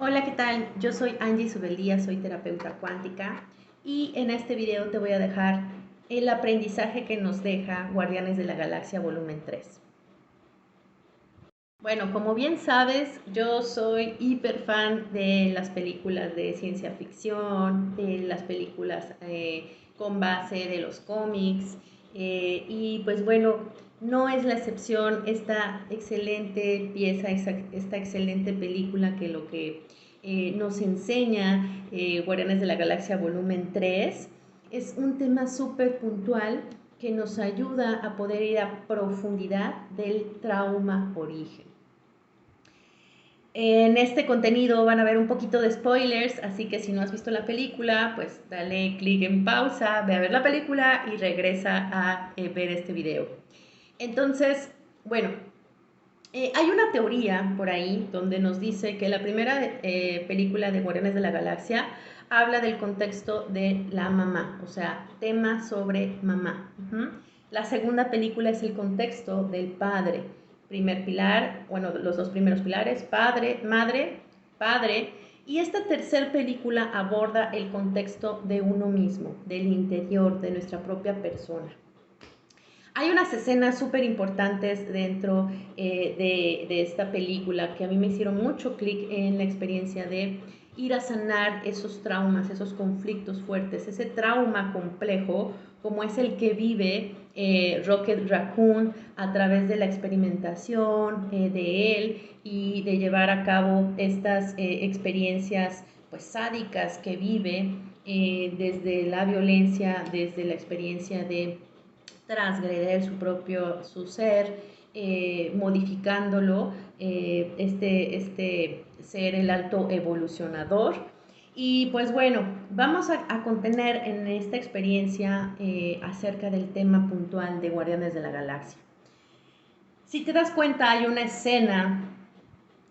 Hola, ¿qué tal? Yo soy Angie Subeldía, soy terapeuta cuántica y en este video te voy a dejar el aprendizaje que nos deja Guardianes de la Galaxia Volumen 3. Bueno, como bien sabes, yo soy hiper fan de las películas de ciencia ficción, de las películas con base de los cómics y pues bueno, no es la excepción esta excelente pieza, esta excelente película que lo que nos enseña Guardianes de la Galaxia Volumen 3 es un tema súper puntual que nos ayuda a poder ir a profundidad del trauma origen. En este contenido van a ver un poquito de spoilers, así que si no has visto la película, pues dale clic en pausa, ve a ver la película y regresa a ver este video. Entonces, bueno, hay una teoría por ahí donde nos dice que la primera película de Guardianes de la Galaxia habla del contexto de la mamá, o sea, tema sobre mamá. La segunda película es el contexto del padre. Primer pilar, bueno, los dos primeros pilares, padre, madre, padre. Y esta tercera película aborda el contexto de uno mismo, del interior, de nuestra propia persona. Hay unas escenas súper importantes dentro de esta película que a mí me hicieron mucho clic en la experiencia de ir a sanar esos traumas, esos conflictos fuertes, ese trauma complejo como es el que vive Rocket Raccoon a través de la experimentación de él y de llevar a cabo estas experiencias pues sádicas que vive desde la violencia, desde la experiencia de transgreder su ser, modificándolo, este ser el alto evolucionador. Y pues bueno, vamos a contener en esta experiencia acerca del tema puntual de Guardianes de la Galaxia. Si te das cuenta, hay una escena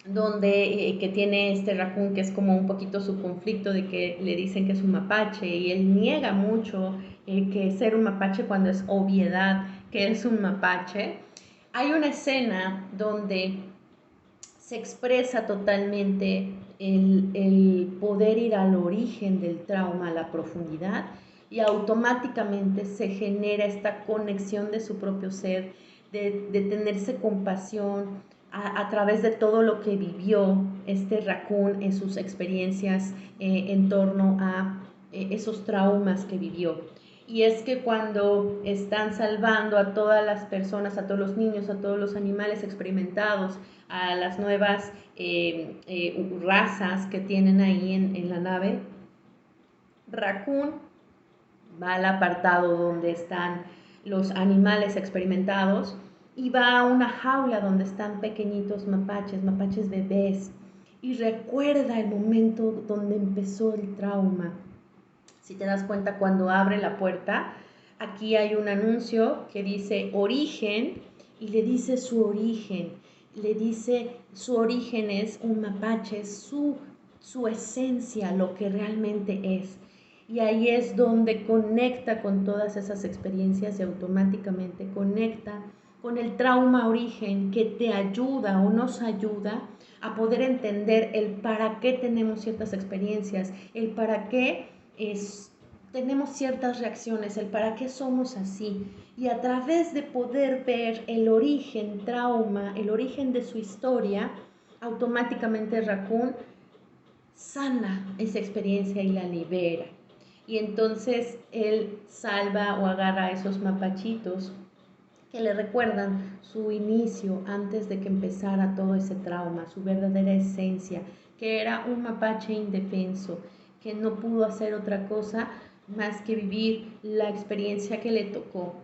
donde que tiene este raccoon que es como un poquito su conflicto de que le dicen que es un mapache y él niega mucho que ser un mapache cuando es obviedad que es un mapache. Hay una escena donde se expresa totalmente el poder ir al origen del trauma, a la profundidad, y automáticamente se genera esta conexión de su propio ser, de tenerse compasión a través de todo lo que vivió este raccoon en sus experiencias en torno a esos traumas que vivió. Y es que cuando están salvando a todas las personas, a todos los niños, a todos los animales experimentados, a las nuevas razas que tienen ahí en la nave, Raccoon va al apartado donde están los animales experimentados y va a una jaula donde están pequeñitos mapaches, mapaches bebés, y recuerda el momento donde empezó el trauma. Si te das cuenta, cuando abre la puerta, aquí hay un anuncio que dice origen y le dice su origen. Le dice su origen es un mapache, su esencia, lo que realmente es. Y ahí es donde conecta con todas esas experiencias y automáticamente conecta con el trauma origen que te ayuda o nos ayuda a poder entender el para qué tenemos ciertas experiencias, el para qué tenemos ciertas reacciones, el para qué somos así. Y a través de poder ver el origen, trauma, el origen de su historia, automáticamente Raccoon sana esa experiencia y la libera. Y entonces él salva o agarra a esos mapachitos que le recuerdan su inicio antes de que empezara todo ese trauma, su verdadera esencia, que era un mapache indefenso, que no pudo hacer otra cosa más que vivir la experiencia que le tocó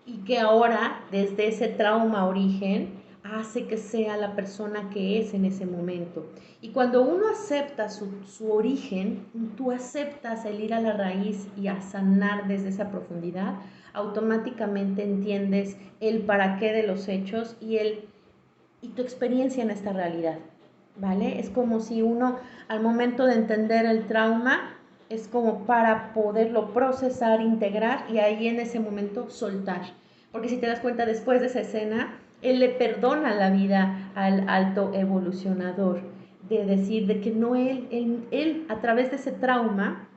y que ahora, desde ese trauma origen, hace que sea la persona que es en ese momento. Y cuando uno acepta su origen, tú aceptas el ir a la raíz y a sanar desde esa profundidad, automáticamente entiendes el para qué de los hechos y tu experiencia en esta realidad, ¿vale? Es como si uno, al momento de entender el trauma, es como para poderlo procesar, integrar y ahí en ese momento soltar. Porque si te das cuenta, después de esa escena, él le perdona la vida al alto evolucionador de decir de que no él a través de ese trauma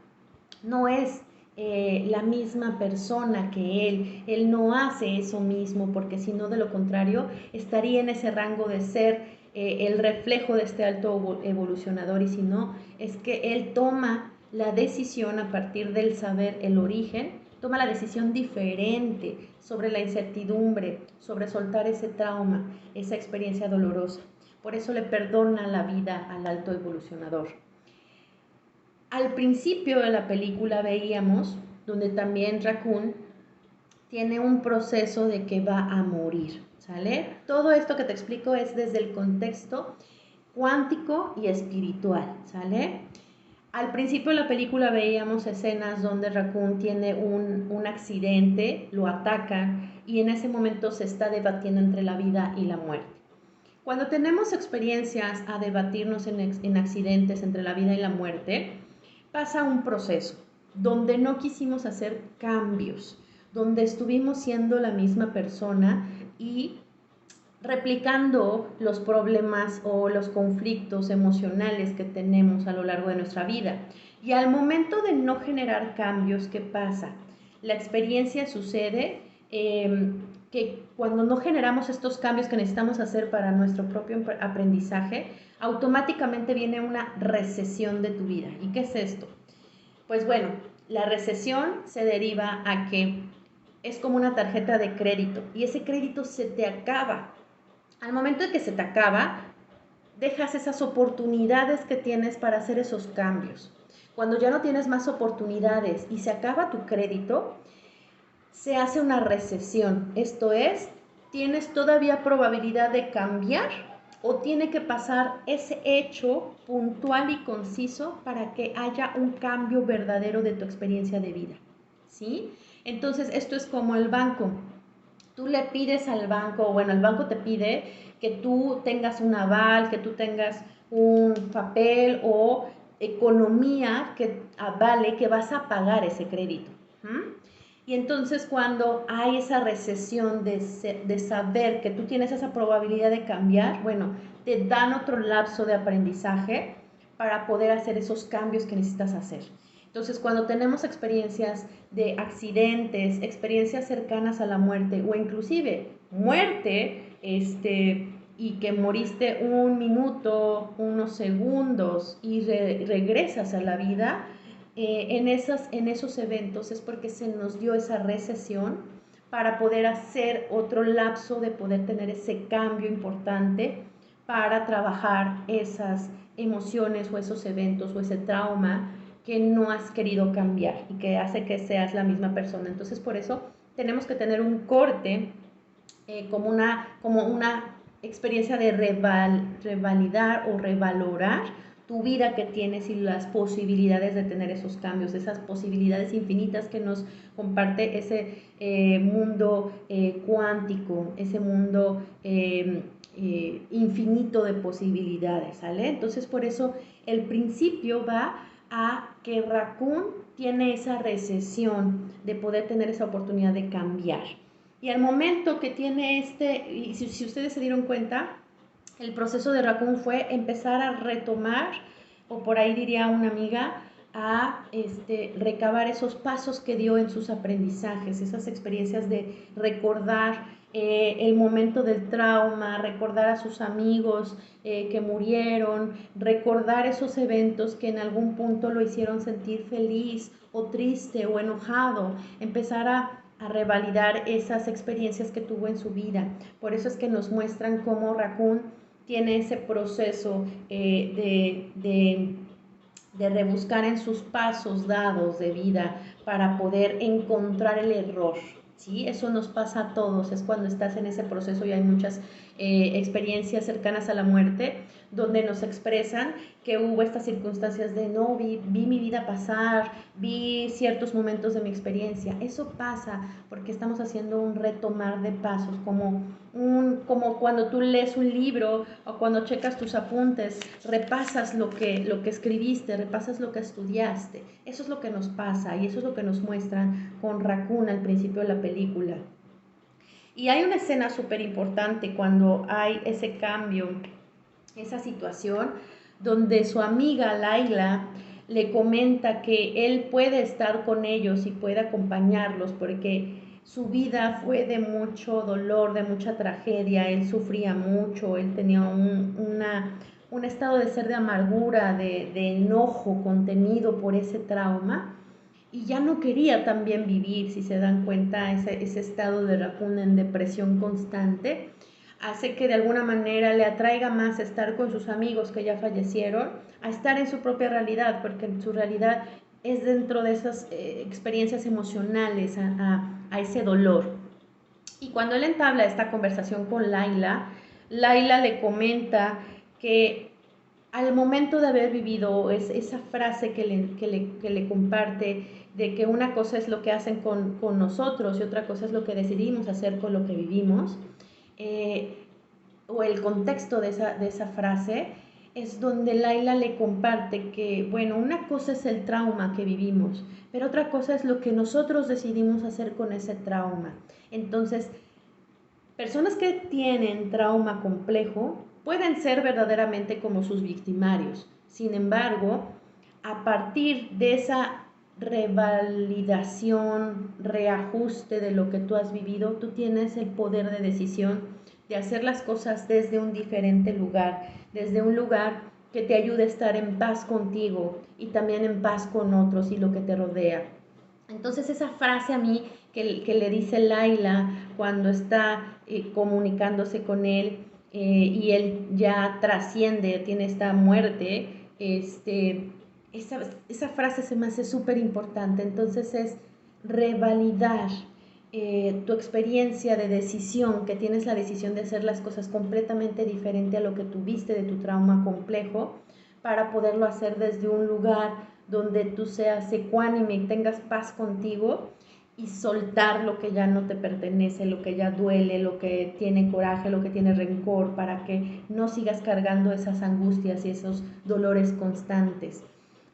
no es la misma persona que él no hace eso mismo, porque si no, de lo contrario, estaría en ese rango de ser el reflejo de este alto evolucionador, y si no, es que él toma la decisión a partir del saber el origen, toma la decisión diferente sobre la incertidumbre, sobre soltar ese trauma, esa experiencia dolorosa. Por eso le perdona la vida al alto evolucionador. Al principio de la película veíamos donde también Raccoon tiene un proceso de que va a morir, ¿sale? Todo esto que te explico es desde el contexto cuántico y espiritual, ¿sale? Al principio de la película veíamos escenas donde Raccoon tiene un accidente, lo atacan y en ese momento se está debatiendo entre la vida y la muerte. Cuando tenemos experiencias a debatirnos en accidentes entre la vida y la muerte, pasa un proceso donde no quisimos hacer cambios, donde estuvimos siendo la misma persona y replicando los problemas o los conflictos emocionales que tenemos a lo largo de nuestra vida. Y al momento de no generar cambios, ¿qué pasa? La experiencia sucede que cuando no generamos estos cambios que necesitamos hacer para nuestro propio aprendizaje, automáticamente viene una recesión de tu vida. ¿Y qué es esto? Pues bueno, la recesión se deriva a que es como una tarjeta de crédito y ese crédito se te acaba. Al momento de que se te acaba, dejas esas oportunidades que tienes para hacer esos cambios. Cuando ya no tienes más oportunidades y se acaba tu crédito, se hace una recesión. Esto es, tienes todavía probabilidad de cambiar o tiene que pasar ese hecho puntual y conciso para que haya un cambio verdadero de tu experiencia de vida, ¿sí? Entonces, esto es como el banco. Tú le pides al banco, bueno, el banco te pide que tú tengas un aval, que tú tengas un papel o economía que avale que vas a pagar ese crédito. Y entonces cuando hay esa recesión de saber que tú tienes esa probabilidad de cambiar, bueno, te dan otro lapso de aprendizaje para poder hacer esos cambios que necesitas hacer. Entonces, cuando tenemos experiencias de accidentes, experiencias cercanas a la muerte o inclusive muerte, y que moriste un minuto, unos segundos y regresas a la vida, en esos eventos es porque se nos dio esa recesión para poder hacer otro lapso de poder tener ese cambio importante para trabajar esas emociones o esos eventos o ese trauma que no has querido cambiar y que hace que seas la misma persona. Entonces, por eso tenemos que tener un corte como una experiencia de revalidar o revalorar tu vida que tienes y las posibilidades de tener esos cambios, esas posibilidades infinitas que nos comparte ese mundo cuántico, ese mundo infinito de posibilidades, ¿sale? Entonces, por eso el principio va a que Raccoon tiene esa recesión de poder tener esa oportunidad de cambiar. Y al momento que tiene y si ustedes se dieron cuenta, el proceso de Raccoon fue empezar a retomar, o por ahí diría una amiga, a recabar esos pasos que dio en sus aprendizajes, esas experiencias de recordar el momento del trauma, recordar a sus amigos que murieron, recordar esos eventos que en algún punto lo hicieron sentir feliz o triste o enojado, empezar a revalidar esas experiencias que tuvo en su vida. Por eso es que nos muestran cómo Raccoon tiene ese proceso de rebuscar en sus pasos dados de vida para poder encontrar el error, ¿sí? Eso nos pasa a todos, es cuando estás en ese proceso y hay muchas experiencias cercanas a la muerte donde nos expresan que hubo estas circunstancias de no, vi mi vida pasar, vi ciertos momentos de mi experiencia. Eso pasa porque estamos haciendo un retomar de pasos, como cuando tú lees un libro o cuando checas tus apuntes, repasas lo que escribiste, repasas lo que estudiaste. Eso es lo que nos pasa y eso es lo que nos muestran con Raccoon al principio de la película. Y hay una escena súper importante cuando hay ese cambio, esa situación donde su amiga Laila le comenta que él puede estar con ellos y puede acompañarlos porque su vida fue de mucho dolor, de mucha tragedia, él sufría mucho, él tenía un estado de ser de amargura, de enojo contenido por ese trauma y ya no quería también vivir, si se dan cuenta, ese estado de Raccoon en depresión constante hace que de alguna manera le atraiga más estar con sus amigos que ya fallecieron a estar en su propia realidad, porque en su realidad es dentro de esas experiencias emocionales, a ese dolor. Y cuando él entabla esta conversación con Laila, Laila le comenta que al momento de haber vivido esa frase que le comparte de que una cosa es lo que hacen con nosotros y otra cosa es lo que decidimos hacer con lo que vivimos, eh, o el contexto de esa frase, es donde Laila le comparte que, bueno, una cosa es el trauma que vivimos, pero otra cosa es lo que nosotros decidimos hacer con ese trauma. Entonces, personas que tienen trauma complejo pueden ser verdaderamente como sus victimarios. Sin embargo, a partir de esa revalidación, reajuste de lo que tú has vivido, tú tienes el poder de decisión de hacer las cosas desde un diferente lugar, desde un lugar que te ayude a estar en paz contigo y también en paz con otros y lo que te rodea. Entonces esa frase a mí que le dice Laila cuando está comunicándose con él y él ya trasciende, tiene esta muerte, esa frase se me hace súper importante. Entonces es revalidar tu experiencia de decisión, que tienes la decisión de hacer las cosas completamente diferente a lo que tuviste de tu trauma complejo, para poderlo hacer desde un lugar donde tú seas ecuánime y tengas paz contigo y soltar lo que ya no te pertenece, lo que ya duele, lo que tiene coraje, lo que tiene rencor, para que no sigas cargando esas angustias y esos dolores constantes.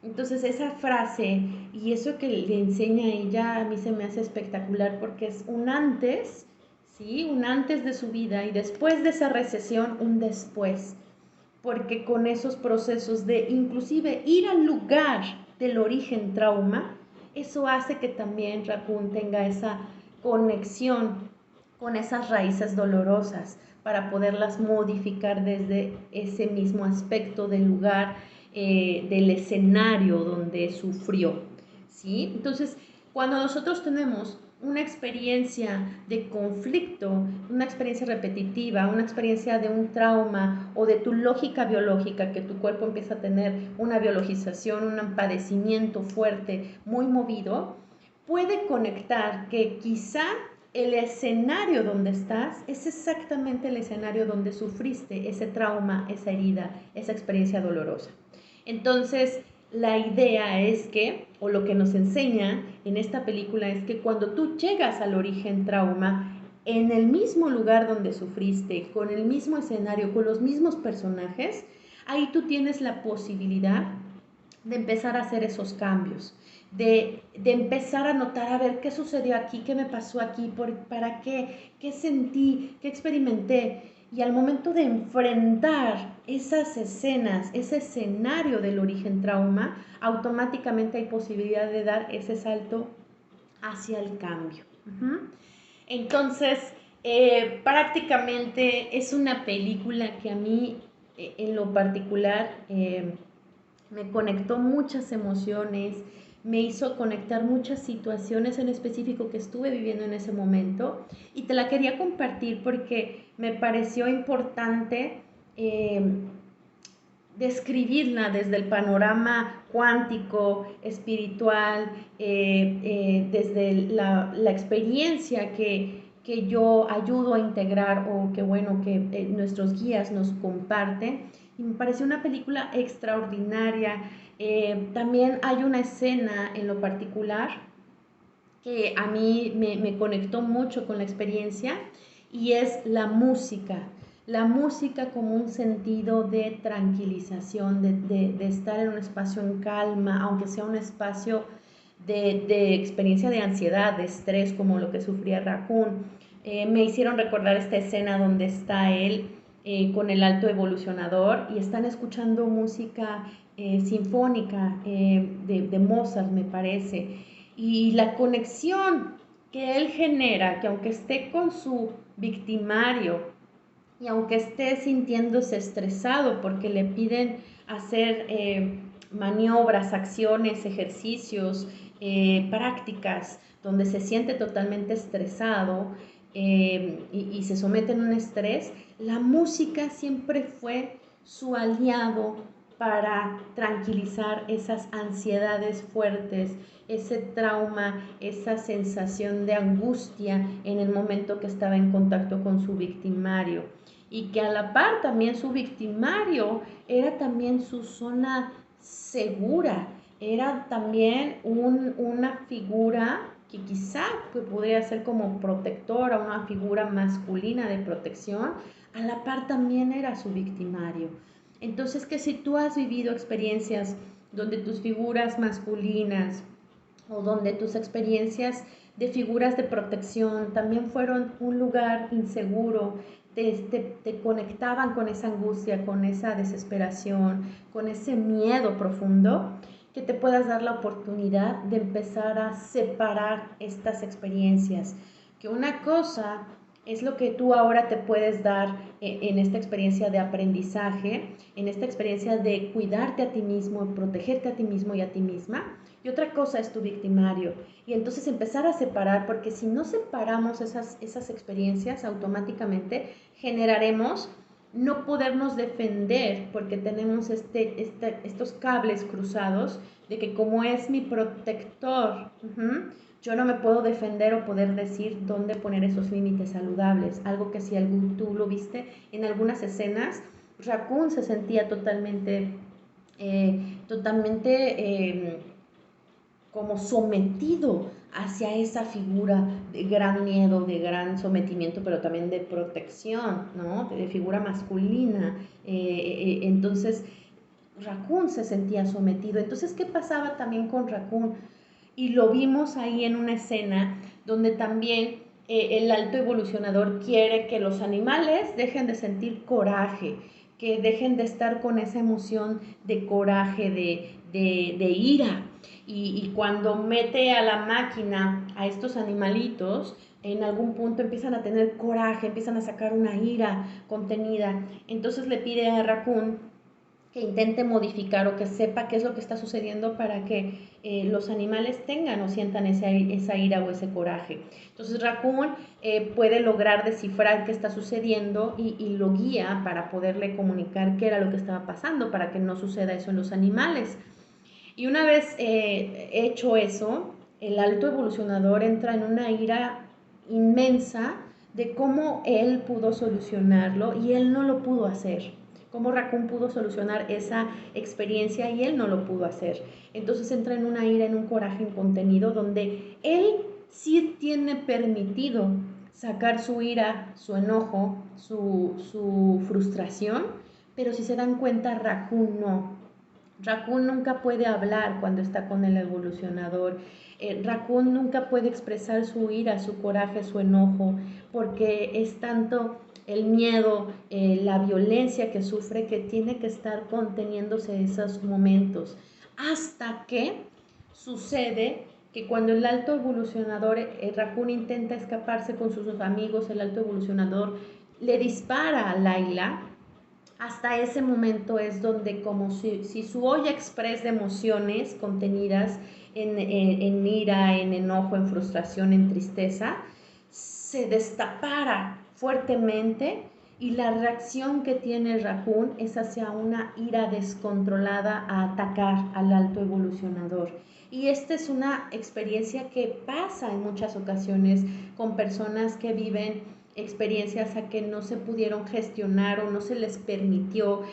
Entonces esa frase y eso que le enseña a ella a mí se me hace espectacular porque es un antes, ¿sí? Un antes de su vida y después de esa recesión un después, porque con esos procesos de inclusive ir al lugar del origen trauma, eso hace que también Raccoon tenga esa conexión con esas raíces dolorosas para poderlas modificar desde ese mismo aspecto del lugar, del escenario donde sufrió, ¿sí? Entonces, cuando nosotros tenemos una experiencia de conflicto, una experiencia repetitiva, una experiencia de un trauma o de tu lógica biológica, que tu cuerpo empieza a tener una biologización, un padecimiento fuerte, muy movido, puede conectar que quizá el escenario donde estás es exactamente el escenario donde sufriste ese trauma, esa herida, esa experiencia dolorosa. Entonces, la idea es que, o lo que nos enseña en esta película es que cuando tú llegas al origen trauma, en el mismo lugar donde sufriste, con el mismo escenario, con los mismos personajes, ahí tú tienes la posibilidad de empezar a hacer esos cambios, de empezar a notar, a ver, qué sucedió aquí, qué me pasó aquí, para qué sentí, qué experimenté. Y al momento de enfrentar esas escenas, ese escenario del origen trauma, automáticamente hay posibilidad de dar ese salto hacia el cambio. Entonces, prácticamente es una película que a mí, en lo particular, me conectó muchas emociones, me hizo conectar muchas situaciones en específico que estuve viviendo en ese momento y te la quería compartir porque me pareció importante describirla desde el panorama cuántico, espiritual, desde la experiencia que yo ayudo a integrar o que bueno, que nuestros guías nos comparten. Y me pareció una película extraordinaria. También hay una escena en lo particular que a mí me conectó mucho con la experiencia y es la música. La música como un sentido de tranquilización, de estar en un espacio en calma, aunque sea un espacio de experiencia de ansiedad, de estrés, como lo que sufría Raccoon. Me hicieron recordar esta escena donde está él con el alto evolucionador y están escuchando música sinfónica de Mozart, me parece. Y la conexión que él genera, que aunque esté con su victimario y aunque esté sintiéndose estresado porque le piden hacer maniobras, acciones, ejercicios, prácticas, donde se siente totalmente estresado y se somete a un estrés, la música siempre fue su aliado para tranquilizar esas ansiedades fuertes, ese trauma, esa sensación de angustia en el momento que estaba en contacto con su victimario. Y que a la par también su victimario era también su zona segura, era también una figura que quizá podría ser como protectora, una figura masculina de protección, a la par también era su victimario. Entonces, que si tú has vivido experiencias donde tus figuras masculinas o donde tus experiencias de figuras de protección también fueron un lugar inseguro, te conectaban con esa angustia, con esa desesperación, con ese miedo profundo, que te puedas dar la oportunidad de empezar a separar estas experiencias. Que una cosa es lo que tú ahora te puedes dar en esta experiencia de aprendizaje, en esta experiencia de cuidarte a ti mismo, protegerte a ti mismo y a ti misma. Y otra cosa es tu victimario. Y entonces empezar a separar, porque si no separamos esas experiencias, automáticamente generaremos no podernos defender porque tenemos estos cables cruzados de que como es mi protector, yo no me puedo defender o poder decir dónde poner esos límites saludables. Algo que si tú lo viste en algunas escenas, Raccoon se sentía totalmente como sometido hacia esa figura de gran miedo, de gran sometimiento, pero también de protección, ¿no? De figura masculina. Entonces, Raccoon se sentía sometido. Entonces, ¿qué pasaba también con Raccoon? Y lo vimos ahí en una escena donde también el alto evolucionador quiere que los animales dejen de sentir coraje, que dejen de estar con esa emoción de coraje, de ira. Y cuando mete a la máquina a estos animalitos, en algún punto empiezan a tener coraje, empiezan a sacar una ira contenida. Entonces le pide a Raccoon que intente modificar o que sepa qué es lo que está sucediendo para que los animales tengan o sientan esa ira o ese coraje. Entonces Raccoon puede lograr descifrar qué está sucediendo y lo guía para poderle comunicar qué era lo que estaba pasando para que no suceda eso en los animales. Y una vez hecho eso, el alto evolucionador entra en una ira inmensa de cómo él pudo solucionarlo y él no lo pudo hacer. Cómo Raccoon pudo solucionar esa experiencia y él no lo pudo hacer. Entonces entra en una ira, en un coraje incontenido, donde él sí tiene permitido sacar su ira, su enojo, su frustración, pero si se dan cuenta, Raccoon no. Raccoon nunca puede hablar cuando está con el evolucionador. Raccoon nunca puede expresar su ira, su coraje, su enojo, porque es tanto el miedo, la violencia que sufre que tiene que estar conteniéndose esos momentos. Hasta que sucede que cuando el alto evolucionador, Raccoon intenta escaparse con sus amigos, el alto evolucionador le dispara a Layla. Hasta ese momento es donde como si su olla express de emociones contenidas en ira, en enojo, en frustración, en tristeza, se destapara fuertemente y la reacción que tiene Raccoon es hacia una ira descontrolada a atacar al alto evolucionador. Y esta es una experiencia que pasa en muchas ocasiones con personas que viven experiencias a que no se pudieron gestionar o no se les permitió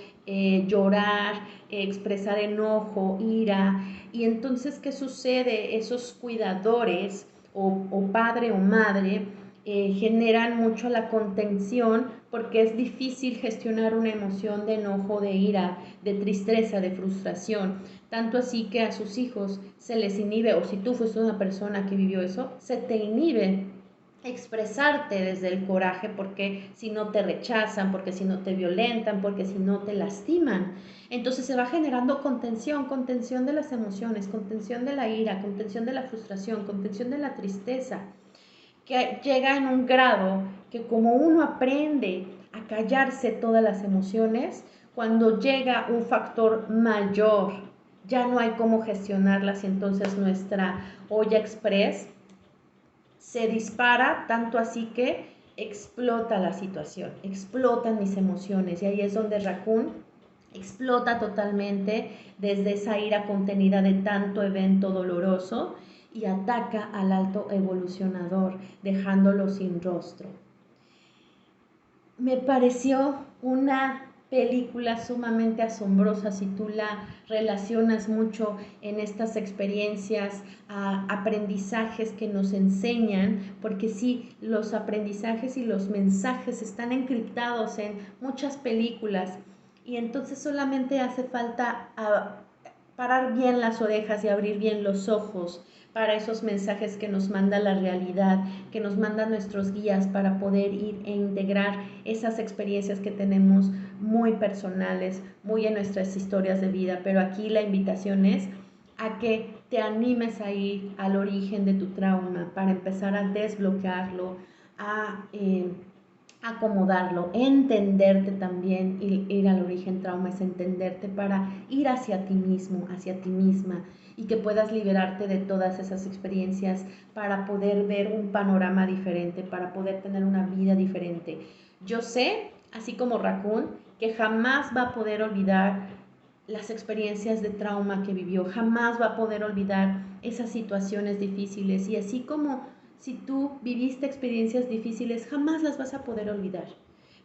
llorar, expresar enojo, ira. Y entonces, ¿qué sucede? Esos cuidadores o padre o madre generan mucho la contención porque es difícil gestionar una emoción de enojo, de ira, de tristeza, de frustración. Tanto así que a sus hijos se les inhibe, o si tú fuiste una persona que vivió eso, se te inhibe expresarte desde el coraje, porque si no te rechazan, porque si no te violentan, porque si no te lastiman. Entonces se va generando contención de las emociones, contención de la ira, contención de la frustración, contención de la tristeza, que llega en un grado que como uno aprende a callarse todas las emociones, cuando llega un factor mayor, ya no hay cómo gestionarlas y entonces nuestra olla express se dispara tanto así que explota la situación, explotan mis emociones y ahí es donde Raccoon explota totalmente desde esa ira contenida de tanto evento doloroso y ataca al alto evolucionador, dejándolo sin rostro. Me pareció una película sumamente asombrosa si tú la relacionas mucho en estas experiencias, aprendizajes que nos enseñan, porque sí, los aprendizajes y los mensajes están encriptados en muchas películas y entonces solamente hace falta parar bien las orejas y abrir bien los ojos para esos mensajes que nos manda la realidad, que nos mandan nuestros guías para poder ir e integrar esas experiencias que tenemos muy personales, muy en nuestras historias de vida. Pero aquí la invitación es a que te animes a ir al origen de tu trauma para empezar a desbloquearlo, a acomodarlo, entenderte también. Ir al origen trauma es entenderte para ir hacia ti mismo, hacia ti misma, y que puedas liberarte de todas esas experiencias para poder ver un panorama diferente, para poder tener una vida diferente. Yo sé, así como Raccoon, que jamás va a poder olvidar las experiencias de trauma que vivió, jamás va a poder olvidar esas situaciones difíciles, y así como si tú viviste experiencias difíciles, jamás las vas a poder olvidar.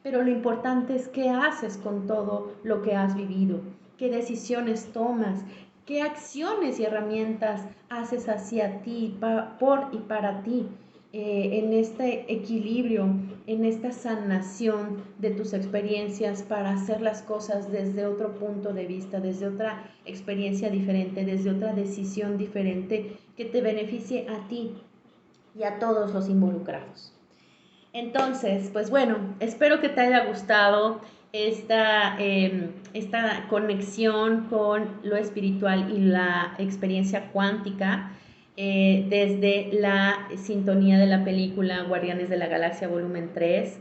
Pero lo importante es qué haces con todo lo que has vivido, qué decisiones tomas, qué acciones y herramientas haces hacia ti, por y para ti, en este equilibrio, en esta sanación de tus experiencias para hacer las cosas desde otro punto de vista, desde otra experiencia diferente, desde otra decisión diferente que te beneficie a ti y a todos los involucrados. Entonces, pues bueno, espero que te haya gustado esta conexión con lo espiritual y la experiencia cuántica, desde la sintonía de la película Guardianes de la Galaxia Volumen 3.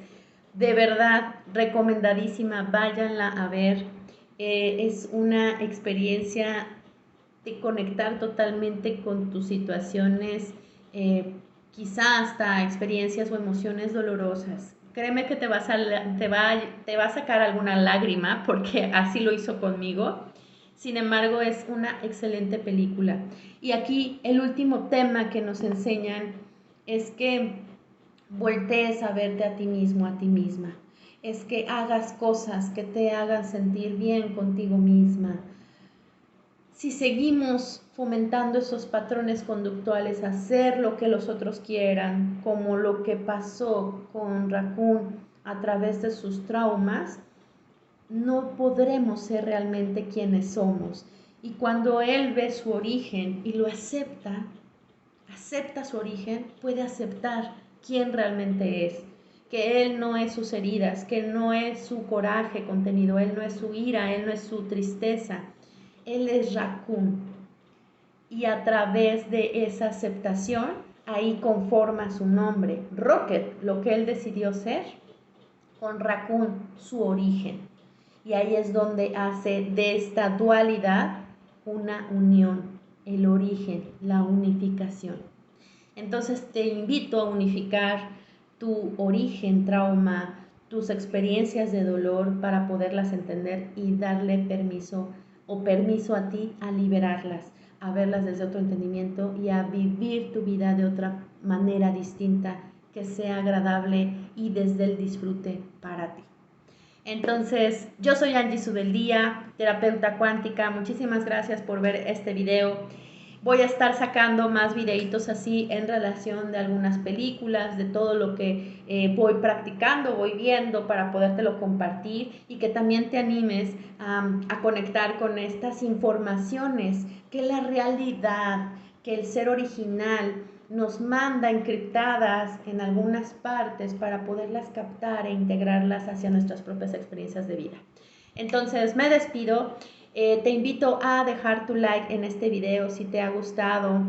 De verdad, recomendadísima, váyanla a ver. Es una experiencia de conectar totalmente con tus situaciones, quizá hasta experiencias o emociones dolorosas. Créeme que te va a sacar alguna lágrima, porque así lo hizo conmigo. Sin embargo, es una excelente película. Y aquí el último tema que nos enseñan es que voltees a verte a ti mismo, a ti misma. Es que hagas cosas que te hagan sentir bien contigo misma. Si seguimos fomentando esos patrones conductuales, hacer lo que los otros quieran, como lo que pasó con Raccoon a través de sus traumas, no podremos ser realmente quienes somos. Y cuando él ve su origen y lo acepta su origen, puede aceptar quién realmente es, que él no es sus heridas, que no es su coraje contenido, él no es su ira, él no es su tristeza, él es Raccoon. Y a través de esa aceptación, ahí conforma su nombre, Rocket, lo que él decidió ser, con Raccoon, su origen. Y ahí es donde hace de esta dualidad una unión, el origen, la unificación. Entonces te invito a unificar tu origen, trauma, tus experiencias de dolor para poderlas entender y darle permiso a ti a liberarlas, a verlas desde otro entendimiento y a vivir tu vida de otra manera distinta que sea agradable y desde el disfrute para ti. Entonces, yo soy Angie Subeldía, terapeuta cuántica. Muchísimas gracias por ver este video. Voy a estar sacando más videitos así en relación de algunas películas, de todo lo que voy practicando, voy viendo para podértelo compartir, y que también te animes a conectar con estas informaciones, que la realidad, que el ser original nos manda encriptadas en algunas partes para poderlas captar e integrarlas hacia nuestras propias experiencias de vida. Entonces me despido, te invito a dejar tu like en este video si te ha gustado.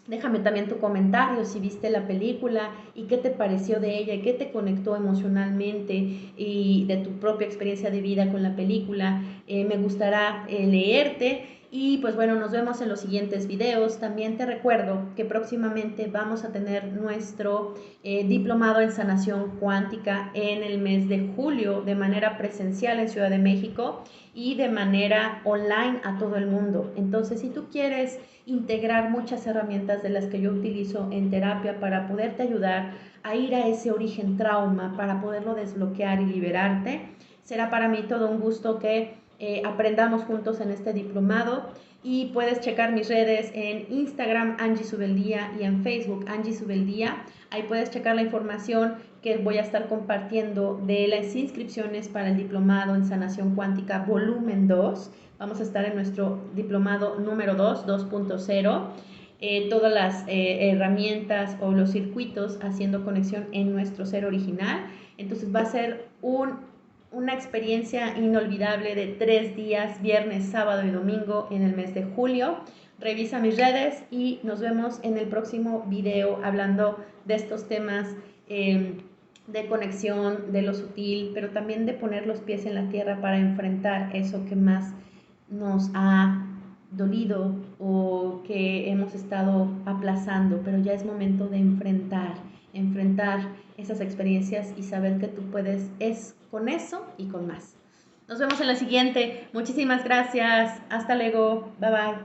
Déjame también tu comentario si viste la película y qué te pareció de ella, qué te conectó emocionalmente y de tu propia experiencia de vida con la película. Me gustará leerte. Y pues bueno, nos vemos en los siguientes videos. También te recuerdo que próximamente vamos a tener nuestro diplomado en sanación cuántica en el mes de julio de manera presencial en Ciudad de México y de manera online a todo el mundo. Entonces, si tú quieres integrar muchas herramientas de las que yo utilizo en terapia para poderte ayudar a ir a ese origen trauma, para poderlo desbloquear y liberarte, será para mí todo un gusto que aprendamos juntos en este diplomado. Y puedes checar mis redes en Instagram Angie Subeldía y en Facebook Angie Subeldía. Ahí puedes checar la información que voy a estar compartiendo de las inscripciones para el diplomado en sanación cuántica volumen 2. Vamos a estar en nuestro diplomado número 2, 2.0. Todas las herramientas o los circuitos haciendo conexión en nuestro ser original. Entonces va a ser una experiencia inolvidable de 3 días, viernes, sábado y domingo en el mes de julio. Revisa mis redes y nos vemos en el próximo video hablando de estos temas de conexión, de lo sutil, pero también de poner los pies en la tierra para enfrentar eso que más nos ha dolido o que hemos estado aplazando, pero ya es momento de enfrentar esas experiencias y saber que tú puedes con eso y con más. Nos vemos en la siguiente. Muchísimas gracias. Hasta luego. Bye bye.